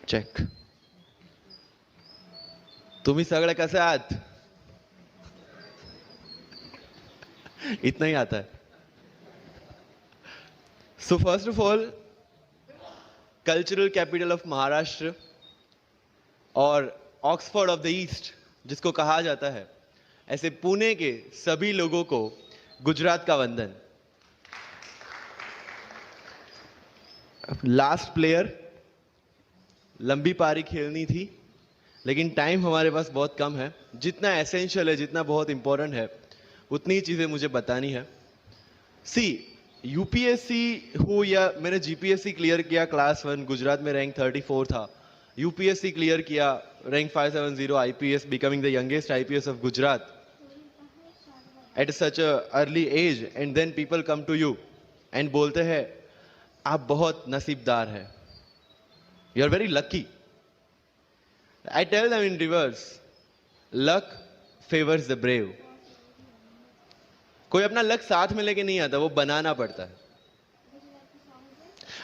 Check. तुम्ही सगळे कसे आहात? इतना ही आता है. So first of all, cultural capital of Maharashtra और ऑक्सफोर्ड ऑफ द ईस्ट जिसको कहा जाता है, ऐसे पुणे के सभी लोगों को गुजरात का वंदन. लास्ट प्लेयर, लंबी पारी खेलनी थी लेकिन टाइम हमारे पास बहुत कम है. जितना एसेंशियल है, जितना बहुत इंपॉर्टेंट है, उतनी ही चीजें मुझे बतानी है. सी, यूपीएससी हो या मैंने जीपीएससी क्लियर किया क्लास 1, गुजरात में रैंक 34 था. यूपीएससी क्लियर किया, rank 570, IPS, becoming the youngest IPS of Gujarat at such a early age, and then people come to you and बोलते हैं आप बहुत नसीबदार है, you are very lucky. I tell them in reverse, luck favors the brave. कोई अपना luck साथ में लेके नहीं आता, वो बनाना पड़ता है.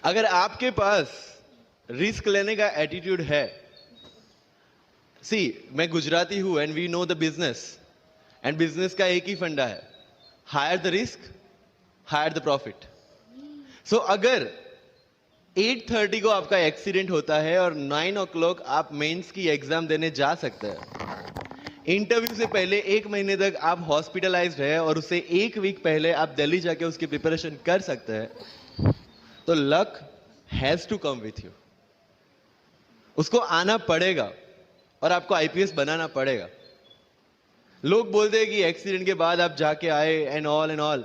अगर आपके पास रिस्क लेने का एटीट्यूड है, सी, मैं गुजराती हूं and we know the business, and business का एक ही फंडा है, higher the risk, higher the profit. So अगर 8:30 को आपका एक्सीडेंट होता है और 9 o'clock आप मेंस की एग्जाम देने जा सकते हैं. इंटरव्यू से पहले 1 महीने तक आप हॉस्पिटलाइज्ड है और उससे 1 वीक पहले आप दिल्ली जाके उसकी प्रिपरेशन कर सकते हैं. तो luck has to come with you. उसको आना पड़ेगा और आपको आईपीएस बनाना पड़ेगा. लोग बोलते हैं कि एक्सीडेंट के बाद आप जाके आए एंड ऑल,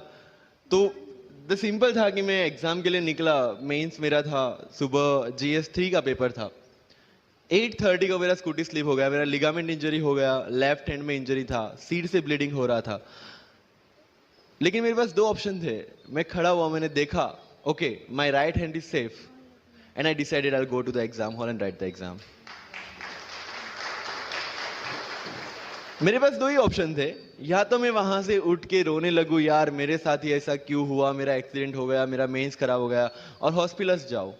तो द सिंपल था कि मैं एग्जाम के लिए निकला. मेंस मेरा था, सुबह GS3 का पेपर था. 8:30 को मेरा स्कूटी स्लिप हो गया, मेरा लिगामेंट इंजरी हो गया, लेफ्ट हैंड में इंजरी था, सीट से ब्लीडिंग हो रहा था. लेकिन मेरे पास 2 ऑप्शन थे. मैं खड़ा हुआ, मैंने देखा, okay, my right hand is safe, and I decided I will go to the exam hall and write the exam. मेरे पास 2 ही ऑप्शन थे. या तो मैं वहां से उठ के रोने लगूं, यार मेरे साथ ही ऐसा क्यों हुआ, मेरा एक्सीडेंट हो गया, मेरा मेंस खराब हो गया, और हॉस्पिटल जाओ.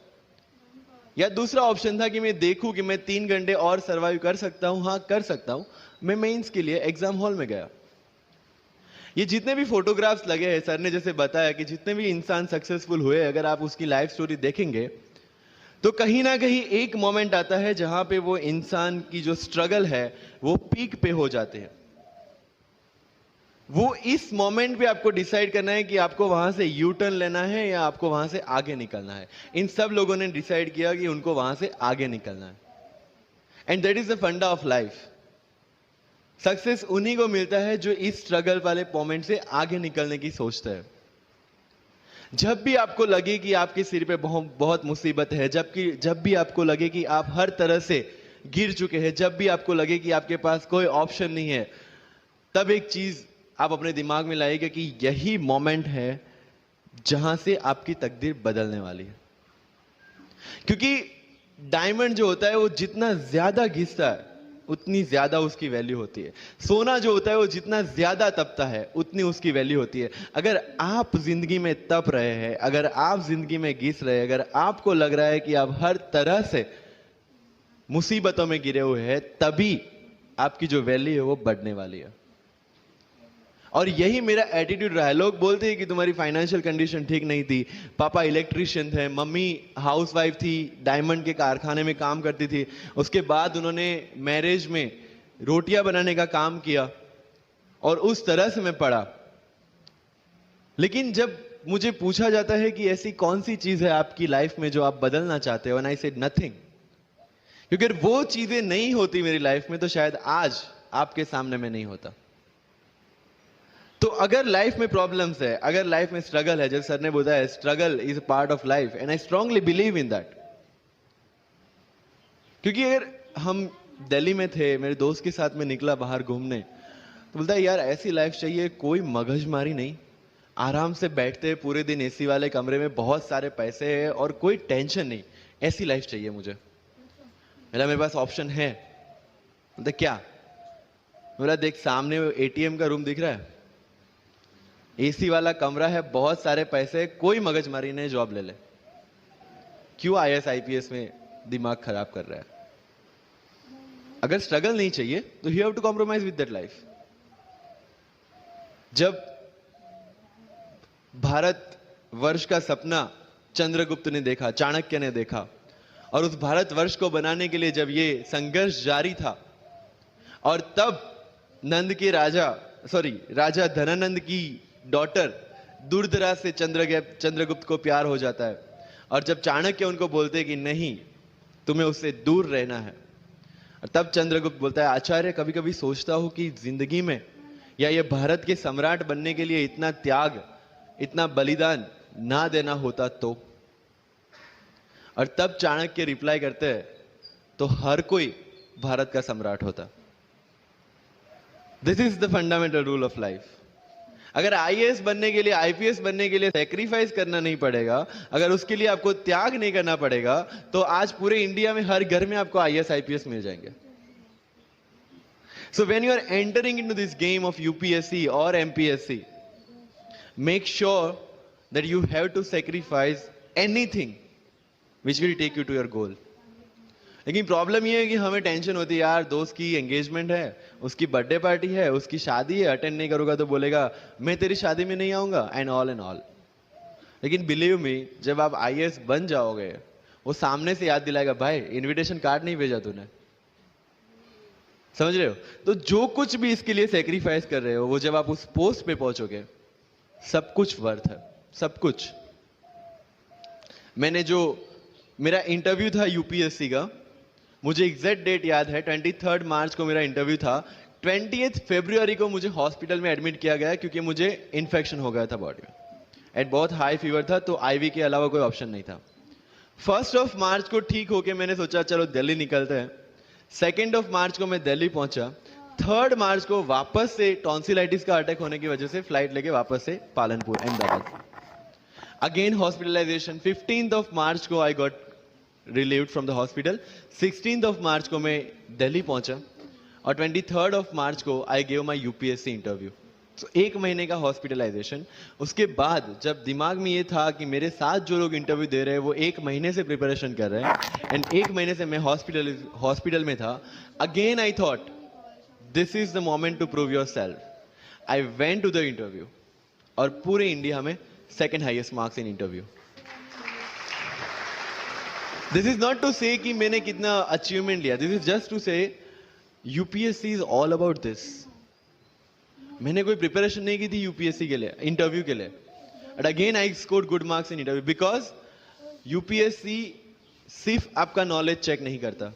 या दूसरा ऑप्शन था कि मैं देखूं कि मैं 3 घंटे और सरवाइव कर सकता हूं. हाँ, कर सकता हूं. मैं मेंस के लिए एग्जाम हॉल में गया. ये जितने भी फोटोग्राफ्स लगे हैं, सर ने जैसे बताया कि जितने भी इंसान सक्सेसफुल हुए, अगर आप उसकी लाइफ स्टोरी देखेंगे तो कहीं ना कहीं एक मोमेंट आता है जहां पे वो इंसान की जो स्ट्रगल है वो पीक पे हो जाते हैं. वो इस मोमेंट पे आपको डिसाइड करना है कि आपको वहां से यू टर्न लेना है या आपको वहां से आगे निकलना है. इन सब लोगों ने डिसाइड किया कि उनको वहां से आगे निकलना है. एंड दैट इज द फंडा ऑफ लाइफ. सक्सेस उन्हीं को मिलता है जो इस स्ट्रगल वाले मोमेंट से आगे निकलने की सोचता है. जब भी आपको लगे कि आपके सिर पे बहुत मुसीबत है, जब भी आपको लगे कि आप हर तरह से गिर चुके हैं, जब भी आपको लगे कि आपके पास कोई ऑप्शन नहीं है, तब एक चीज आप अपने दिमाग में लाइएगा कि यही मोमेंट है जहां से आपकी तकदीर बदलने वाली है. क्योंकि डायमंड जो होता है वो जितना ज्यादा घिसता है उतनी ज्यादा उसकी वैल्यू होती है. सोना जो होता है वो जितना ज्यादा तपता है उतनी उसकी वैल्यू होती है. अगर आप जिंदगी में तप रहे हैं, अगर आप जिंदगी में घिस रहे हैं, अगर आपको लग रहा है कि आप हर तरह से मुसीबतों में गिरे हुए हैं, तभी आपकी जो वैल्यू है वो बढ़ने वाली है. और यही मेरा एटीट्यूड रहा है. लोग बोलते हैं कि तुम्हारी फाइनेंशियल कंडीशन ठीक नहीं थी, पापा इलेक्ट्रिशियन थे, मम्मी हाउसवाइफ थी, डायमंड के कारखाने में काम करती थी, उसके बाद उन्होंने मैरिज में रोटियां बनाने का काम किया और उस तरह से मैं पढ़ा. लेकिन जब मुझे पूछा जाता है कि ऐसी कौन सी चीज है आपकी लाइफ में जो आप बदलना चाहते हो, एंड आई सेड नथिंग. क्योंकि अगर वो चीजें नहीं होती मेरी लाइफ में तो शायद आज आपके सामने में नहीं होता. तो अगर लाइफ में प्रॉब्लम्स है, अगर लाइफ में स्ट्रगल है, जैसे सर ने बताया struggle is a part of life, and I strongly believe in that. क्योंकि अगर हम दिल्ली में थे, मेरे दोस्त के साथ में निकला बाहर घूमने, तो बोलता है यार ऐसी लाइफ चाहिए, कोई मगजमारी नहीं, आराम से बैठते पूरे दिन एसी वाले कमरे में, बहुत सारे पैसे है और कोई टेंशन नहीं, ऐसी लाइफ चाहिए मुझे. मेरे पास ऑप्शन है. बोलते क्या? बोला देख सामने एटीएम का रूम दिख रहा है, एसी वाला कमरा है, बहुत सारे पैसे, कोई मगजमारी नहीं, जॉब ले ले. क्यों आईएएस आईपीएस में दिमाग खराब कर रहा है। अगर स्ट्रगल नहीं चाहिए तो you have to compromise with that life. जब भारत वर्ष का सपना चंद्रगुप्त ने देखा, चाणक्य ने देखा, और उस भारत वर्ष को बनाने के लिए जब ये संघर्ष जारी था, और तब नंद के राजा धनानंद की डॉटर दुर्धरा से चंद्रगुप्त को प्यार हो जाता है, और जब चाणक्य उनको बोलते कि नहीं, तुम्हें उससे दूर रहना है, और तब चंद्रगुप्त बोलता है, आचार्य कभी कभी सोचता हूं कि जिंदगी में या ये भारत के सम्राट बनने के लिए इतना त्याग, इतना बलिदान ना देना होता तो। और तब चाणक्य रिप्लाई करते हैं, तो हर कोई भारत का सम्राट होता। This is the fundamental rule of life. अगर आईएएस बनने के लिए, आईपीएस बनने के लिए सैक्रिफाइस करना नहीं पड़ेगा, अगर उसके लिए आपको त्याग नहीं करना पड़ेगा, तो आज पूरे इंडिया में हर घर में आपको आईएएस आईपीएस मिल जाएंगे। So when you are entering into this game of UPSC or MPSC, make sure that you have to sacrifice anything which will take you to your goal. लेकिन प्रॉब्लम ये है कि हमें टेंशन होती है, यार दोस्त की एंगेजमेंट है, उसकी बर्थडे पार्टी है, उसकी शादी है, अटेंड नहीं करूंगा तो बोलेगा मैं तेरी शादी में नहीं आऊंगा, एंड ऑल। लेकिन बिलीव मी, जब आप आईएएस बन जाओगे, वो सामने से याद दिलाएगा, भाई इनविटेशन कार्ड नहीं भेजा तूने। समझ रहे हो? तो जो कुछ भी इसके लिए सेक्रीफाइस कर रहे हो, वो जब आप उस पोस्ट पे पहुंचोगे, सब कुछ वर्थ है, सब कुछ। मेरा इंटरव्यू था यूपीएससी का, मुझे एग्जैक्ट डेट याद है, 23 मार्च को मेरा इंटरव्यू था। 20 फरवरी को मुझे हॉस्पिटल में एडमिट किया गया क्योंकि मुझे इन्फेक्शन हो गया था बॉडी में, एंड बहुत हाई फीवर था, तो आईवी के अलावा कोई ऑप्शन नहीं था। 1 मार्च को ठीक होके मैंने सोचा चलो दिल्ली निकलते हैं। 2 मार्च को मैं दिल्ली पहुंचा। 3 मार्च को वापस से टॉन्सिलाइटिस का अटैक होने की वजह से फ्लाइट लेके वापस से पालनपुर, अहमदाबाद, अगेन हॉस्पिटलाइजेशन। 15 मार्च को I got relieved from the hospital. 16 मार्च को मैं दिल्ली पहुंचा, और 23 मार्च को I gave my UPSC interview. तो 1 महीने का हॉस्पिटलाइजेशन। उसके बाद जब दिमाग में ये था कि मेरे साथ जो लोग इंटरव्यू दे रहे हैं वो 1 महीने से प्रिपरेशन कर रहे हैं, एंड 1 महीने से मैं हॉस्पिटल में था, again I thought this is the moment to prove yourself. I went to the interview, और पूरे इंडिया में 2nd highest marks in interview. This is not to say कि मैंने कितना अचीवमेंट लिया, this is just to say UPSC is all about this. मैंने कोई preparation नहीं की थी यूपीएससी के लिए, इंटरव्यू के लिए, but again I scored good marks in interview, because UPSC सिर्फ आपका नॉलेज चेक नहीं करता।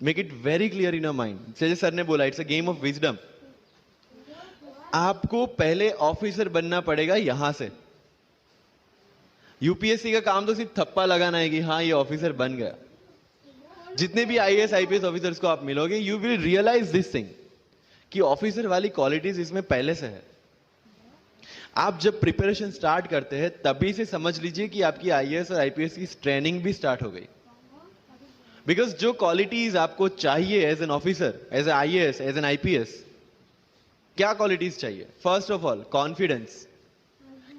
Make it very clear in your mind, जैसे सर ने बोला, it's a game of wisdom. आपको पहले ऑफिसर बनना पड़ेगा यहां से। यूपीएससी का काम तो सिर्फ थप्पा लगाना है कि हाँ ये ऑफिसर बन गया। जितने भी आईएएस आईपीएस ऑफिसर्स को आप मिलोगे, you will realise this thing कि ऑफिसर वाली क्वालिटीज इसमें पहले से है। आप जब प्रिपरेशन स्टार्ट करते हैं तभी से समझ लीजिए कि आपकी आईएएस और आईपीएस की ट्रेनिंग भी स्टार्ट हो गई। बिकॉज जो क्वालिटीज आपको चाहिए as an officer, as a IAS, as an IPS, क्या क्वालिटीज चाहिए? फर्स्ट ऑफ ऑल कॉन्फिडेंस,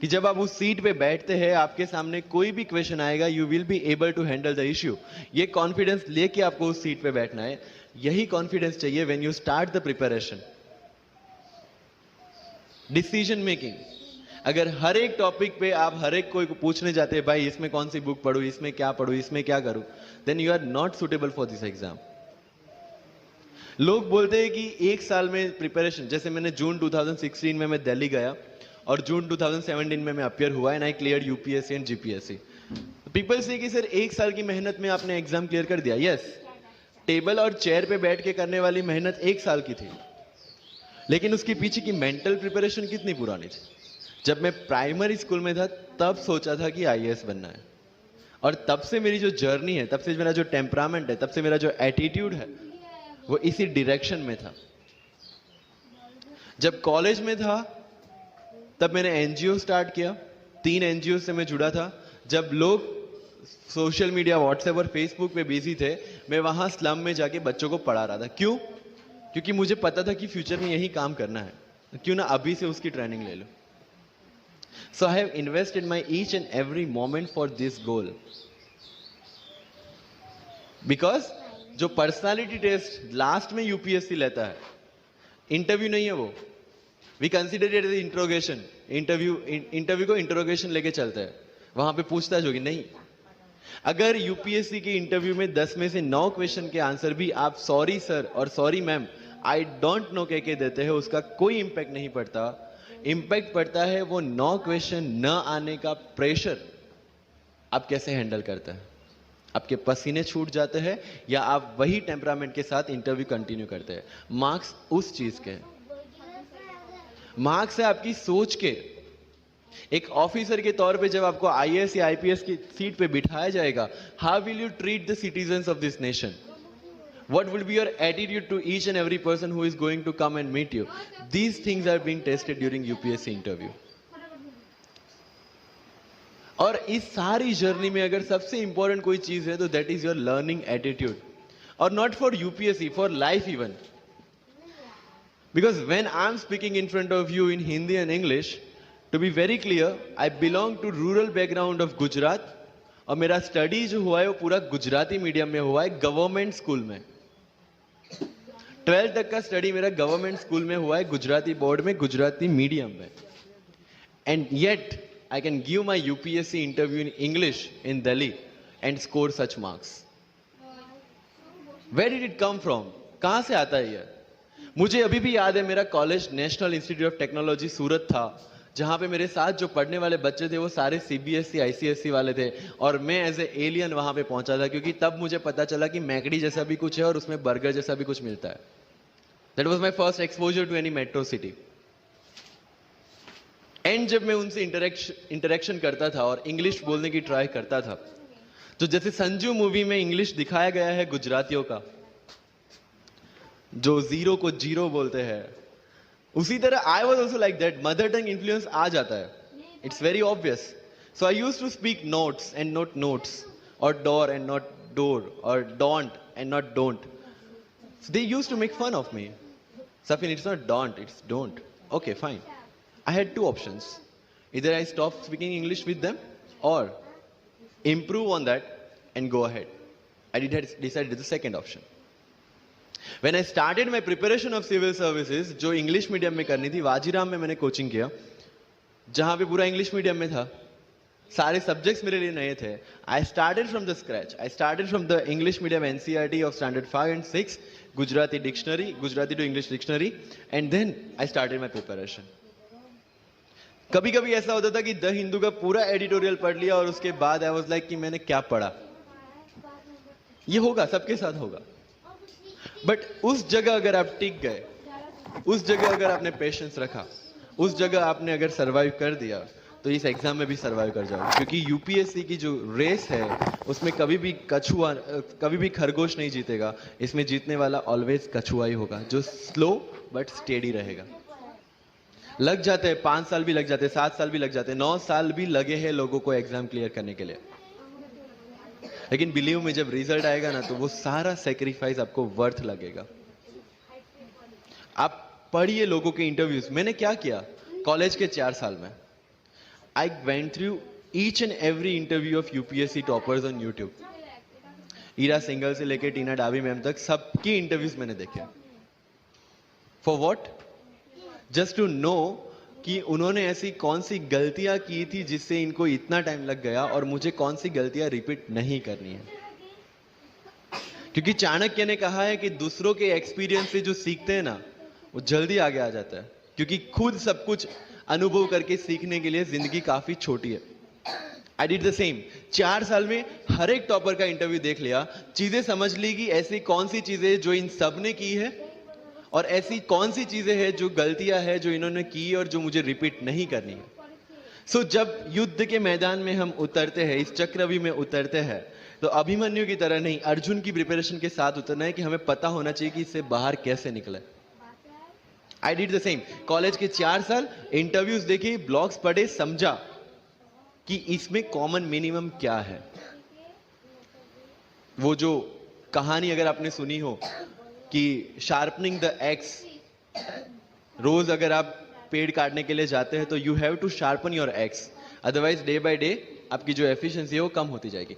कि जब आप उस सीट पे बैठते हैं, आपके सामने कोई भी क्वेश्चन आएगा, you will be able to handle the issue. ये कॉन्फिडेंस लेके आपको उस सीट पे बैठना है। यही कॉन्फिडेंस चाहिए when you start the preparation. Decision making, अगर हर एक टॉपिक पे आप हर एक कोई को पूछने जाते हैं, भाई इसमें कौन सी बुक पढूं, इसमें क्या पढूं, इसमें क्या करूं, then you are not suitable for this exam. लोग बोलते हैं कि 1 साल में प्रिपरेशन, जैसे मैंने जून 2016 में मैं दिल्ली गया, और जून 2017 में मैं अपियर हुआ, and I clear UPSC and GPSC. People से कि सर 1 साल की मेहनत में आपने एग्जाम क्लियर कर दिया। यस, टेबल और चेयर पे बैठ के करने वाली मेहनत 1 साल की थी, लेकिन उसके पीछे की मेंटल प्रिपरेशन कितनी पुरानी थी। जब मैं प्राइमरी स्कूल में था तब सोचा था कि आईएएस बनना है, और तब से मेरी जो जर्नी है, तब से मेरा जो टेम्परामेंट है, तब से मेरा जो एटीट्यूड है, वो इसी डायरेक्शन में था। जब कॉलेज में था तब मैंने एनजीओ स्टार्ट किया, 3 एनजीओ से मैं जुड़ा था। जब लोग सोशल मीडिया, व्हाट्सएप और फेसबुक पे बिजी थे, मैं वहां स्लम में जाके बच्चों को पढ़ा रहा था। क्यों? क्योंकि मुझे पता था कि फ्यूचर में यही काम करना है, क्यों ना अभी से उसकी ट्रेनिंग ले लो। So I have invested my each and every moment for this goal. Because जो पर्सनालिटी टेस्ट लास्ट में यूपीएससी लेता है, इंटरव्यू नहीं है वो। We consider it as interrogation. Interview को इंट्रोगेशन लेके चलते हैं, वहां पे पूछताछ होगी नहीं। अगर यूपीएससी के इंटरव्यू में 10 में से 9 क्वेश्चन के आंसर भी आप सॉरी सर और sorry ma'am I don't know कह के देते हैं, उसका कोई इंपैक्ट नहीं पड़ता। इंपैक्ट पड़ता है वो 9 क्वेश्चन न आने का प्रेशर आप कैसे हैंडल करते हैं। आपके पसीने छूट जाते हैं या आप वही टेम्परामेंट के साथ इंटरव्यू कंटिन्यू करते हैं। मार्क्स उस चीज के, मार्क्स है आपकी सोच के। एक ऑफिसर के तौर पे जब आपको आईएएस या आईपीएस की सीट पे बिठाया जाएगा, how will you treat the citizens of this nation? What will be your attitude to each and every person who is going to come and meet you? These things are being tested during UPSC interview. और इस सारी journey में अगर सबसे important कोई चीज है तो that is your learning attitude. और not for UPSC, for life even. Because when I am speaking in front of you in Hindi and English, to be very clear, I belong to rural background of Gujarat. और मेरा study जो हुआ है वो पूरा Gujarati medium में हुआ है, गवर्नमेंट स्कूल में। 12th तक का स्टडी मेरा गवर्नमेंट स्कूल में हुआ है, गुजराती बोर्ड में, गुजराती मीडियम में। And yet I can give my UPSC interview in English in Delhi and score such marks. Where did it come from? कहां से आता है ये? मुझे अभी भी याद है मेरा college national institute of technology Surat था, जहां पे मेरे साथ जो पढ़ने वाले बच्चे थे वो सारे सीबीएसई आईसीएसई वाले थे, और मैं एज ए एलियन वहां पे पहुंचा था, क्योंकि तब मुझे पता चला कि मैकडी जैसा भी कुछ है और उसमें बर्गर जैसा भी कुछ मिलता है। That was my first exposure to any metro city. And जब मैं उनसे इंटरेक्शन करता था और इंग्लिश बोलने की ट्राई करता था, तो जैसे संजू मूवी में इंग्लिश दिखाया गया है गुजरातियों का, जो जीरो को जीरो बोलते हैं, उसी तरह I was also like that. Mother tongue influence आ जाता है, it's very obvious. So I used to speak notes and not notes, और डोर एंड नॉट डोर, और don't and not don't. They used to make fun of me. सफिन, it's not don't, it's don't. Okay fine. I had two options. Either I stop speaking English with them or improve on that and go ahead. I decided the second option. When I started my preparation of civil services, जो English medium में करनी थी, वाजीराम में मैंने coaching किया, जहाँ पे पूरा English medium में था, सारे subjects मेरे लिए नए थे। I started from the scratch. I started from the English medium NCERT of standard 5 and 6, Gujarati dictionary, Gujarati to English dictionary, and then I started my preparation. कभी कभी ऐसा होता था कि द हिंदू का पूरा एडिटोरियल पढ़ लिया और उसके बाद आई वाज लाइक कि मैंने क्या पढ़ा। ये होगा, सबके साथ होगा। बट उस जगह अगर आप टिक गए, उस जगह अगर आपने पेशेंस रखा, उस जगह आपने अगर सरवाइव कर दिया, तो इस एग्जाम में भी सरवाइव कर जाओगे। क्योंकि यूपीएससी की जो रेस है उसमें कभी भी कछुआ, कभी भी खरगोश नहीं जीतेगा। इसमें जीतने वाला ऑलवेज कछुआ ही होगा, जो स्लो बट स्टेडी रहेगा। लग जाते हैं 5 साल भी लग जाते हैं, 7 साल भी लग जाते हैं, 9 साल भी लगे हैं लोगों को एग्जाम क्लियर करने के लिए। लेकिन बिलीव में जब रिजल्ट आएगा ना, तो वो सारा सेक्रीफाइस आपको वर्थ लगेगा। आप पढ़िए लोगों के इंटरव्यूज। मैंने क्या किया कॉलेज के 4 साल में, I went through each and every interview of UPSC toppers on YouTube. Ira Singhal से लेकर टीना डाबी मैम तक सबकी इंटरव्यूज मैंने देखे। For what? Just to know कि उन्होंने ऐसी कौन सी गलतियां की थी जिससे इनको इतना टाइम लग गया, और मुझे कौन सी गलतियां रिपीट नहीं करनी है। क्योंकि चाणक्य ने कहा है कि दूसरों के एक्सपीरियंस से जो सीखते हैं ना, वो जल्दी आगे आ जाता है। क्योंकि खुद सब कुछ अनुभव करके सीखने के लिए जिंदगी काफी छोटी है। I did the same. 4 साल में हर एक टॉपर का इंटरव्यू देख लिया, चीजें समझ ली कि ऐसी कौन सी चीजें जो इन सब ने की है, और ऐसी कौन सी चीजें हैं जो गलतियां हैं जो इन्होंने की और जो मुझे रिपीट नहीं करनी है। सो जब युद्ध के मैदान में हम उतरते हैं, इस चक्रव्यूह में उतरते हैं, तो अभिमन्यु की तरह नहीं, अर्जुन की प्रिपरेशन के साथ उतरना है कि हमें पता होना चाहिए कि इससे बाहर कैसे निकले। I did the same. College के 4 साल इंटरव्यूज देखे, ब्लॉग्स पढ़े, समझा कि इसमें कॉमन मिनिमम क्या है। वो जो कहानी अगर आपने सुनी हो कि शार्पनिंग द एक्स, रोज अगर आप पेड़ काटने के लिए जाते हैं तो you have to sharpen your axe, otherwise day by day आपकी जो एफिशिएंसी है वो कम होती जाएगी।